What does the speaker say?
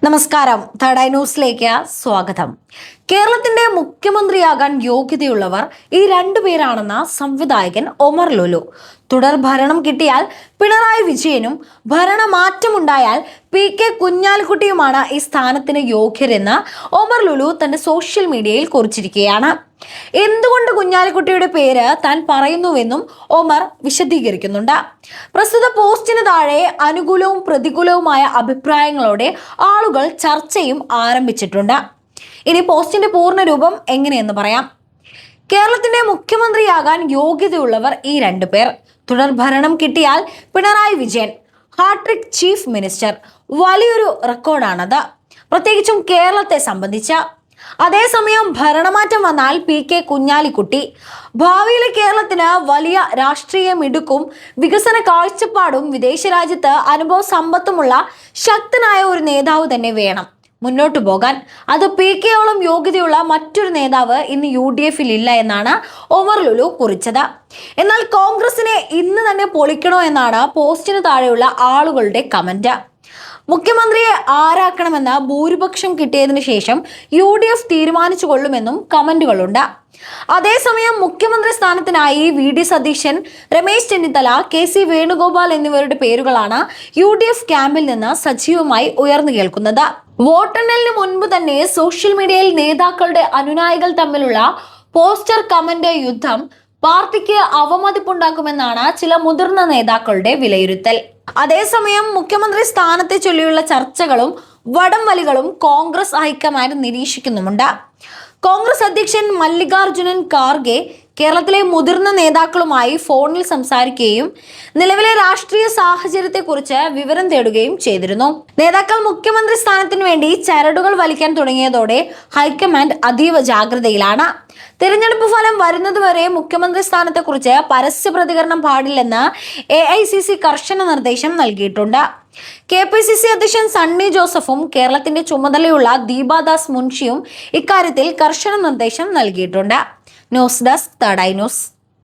നമസ്കാരം. Third eye ന്യൂസിലേക്ക് സ്വാഗതം. കേരളത്തിന്റെ മുഖ്യമന്ത്രിയാകാൻ യോഗ്യതയുള്ളവർ ഈ രണ്ടുപേരാണെന്ന സംവിധായകൻ ഒമർ ലുലു. തുടർ ഭരണം കിട്ടിയാൽ പിണറായി വിജയനും ഭരണമാറ്റമുണ്ടായാൽ PK കുഞ്ഞാലിക്കുട്ടിയുമാണ് ഈ സ്ഥാനത്തിന് യോഗ്യരെന്ന് ഒമർ ലുലു തന്റെ സോഷ്യൽ മീഡിയയിൽ കുറിച്ചിരിക്കുകയാണ്. എന്തുകൊണ്ട് കുഞ്ഞാലിക്കുട്ടിയുടെ പേര് താൻ പറയുന്നുവെന്നും ഒമർ വിശദീകരിക്കുന്നുണ്ട്. പ്രസ്തുത പോസ്റ്റിന് താഴെ അനുകൂലവും പ്രതികൂലവുമായ അഭിപ്രായങ്ങളോടെ ആളുകൾ ചർച്ചയും ആരംഭിച്ചിട്ടുണ്ട്. ഇനി പോസ്റ്റിന്റെ പൂർണ്ണരൂപം എങ്ങനെയെന്ന് പറയാം. കേരളത്തിന്റെ മുഖ്യമന്ത്രിയാകാൻ യോഗ്യതയുള്ളവർ ഈ രണ്ടുപേർ. തുടർ ഭരണം കിട്ടിയാൽ Pinarayi Vijayan hat-trick chief minister. വലിയൊരു റെക്കോർഡാണത്, പ്രത്യേകിച്ചും കേരളത്തെ സംബന്ധിച്ച്. അതേസമയം ഭരണമാറ്റം വന്നാൽ PK കുഞ്ഞാലിക്കുട്ടി. ഭാവിയിലെ കേരളത്തിന് വലിയ രാഷ്ട്രീയ മിടുക്കും വികസന കാഴ്ചപ്പാടും വിദേശ രാജ്യത്ത് അനുഭവ സമ്പത്തുമുള്ള ശക്തനായ ഒരു നേതാവ് തന്നെ വേണം മുന്നോട്ടു പോകാൻ. അത് PKയോളം യോഗ്യതയുള്ള മറ്റൊരു നേതാവ് ഇന്ന് UDF ഇല്ല എന്നാണ് ഒമർ ലുലു കുറിച്ചത്. എന്നാൽ കോൺഗ്രസിനെ ഇന്ന് തന്നെ പൊളിക്കണോ എന്നാണ് പോസ്റ്റിന് താഴെയുള്ള ആളുകളുടെ കമന്റ്. മുഖ്യമന്ത്രിയെ ആരാക്കണമെന്ന ഭൂരിപക്ഷം കിട്ടിയതിനു ശേഷം UDF തീരുമാനിച്ചു കൊള്ളുമെന്നും കമന്റുകളുണ്ട്. അതേസമയം മുഖ്യമന്ത്രി സ്ഥാനത്തിനായി VD സതീശൻ, രമേശ് ചെന്നിത്തല, KC വേണുഗോപാൽ എന്നിവരുടെ പേരുകളാണ് UDF ക്യാമ്പിൽ നിന്ന് സജീവമായി ഉയർന്നു കേൾക്കുന്നത്. വോട്ടെണ്ണലിന് മുൻപ് തന്നെ സോഷ്യൽ മീഡിയയിൽ നേതാക്കളുടെ അനുനായികൾ തമ്മിലുള്ള പോസ്റ്റർ കമന്റ് യുദ്ധം പാർട്ടിക്ക് അവമതിപ്പുണ്ടാക്കുമെന്നാണ് ചില മുതിർന്ന നേതാക്കളുടെ വിലയിരുത്തൽ. അതേസമയം മുഖ്യമന്ത്രി സ്ഥാനത്തെ ചൊല്ലിയുള്ള ചർച്ചകളും വടംവലികളും കോൺഗ്രസ് ഹൈക്കമാൻഡ് നിരീക്ഷിക്കുന്നുമുണ്ട്. കോൺഗ്രസ് അധ്യക്ഷൻ മല്ലികാർജുനൻ ഖാർഗെ കേരളത്തിലെ മുതിർന്ന നേതാക്കളുമായി ഫോണിൽ സംസാരിക്കുകയും നിലവിലെ രാഷ്ട്രീയ സാഹചര്യത്തെക്കുറിച്ച് വിവരം തേടുകയും ചെയ്തിരുന്നു. നേതാക്കൾ മുഖ്യമന്ത്രി സ്ഥാനത്തിനു വേണ്ടി ചരടുകൾ വലിക്കാൻ തുടങ്ങിയതോടെ ഹൈക്കമാൻഡ് അതീവ ജാഗ്രതയിലാണ്. തിരഞ്ഞെടുപ്പ് ഫലം വരുന്നതുവരെ മുഖ്യമന്ത്രി സ്ഥാനത്തെക്കുറിച്ച് പരസ്യ പ്രതികരണം പാടില്ലെന്ന് AICC കർശന നിർദ്ദേശം നൽകിയിട്ടുണ്ട്. KPCC അധ്യക്ഷൻ സണ്ണി ജോസഫും കേരളത്തിന്റെ ചുമതലയുള്ള ദീപാദാസ് മുൻഷിയും ഇക്കാര്യത്തിൽ കർശന നിർദ്ദേശം നൽകിയിട്ടുണ്ട്. News desk third eye news.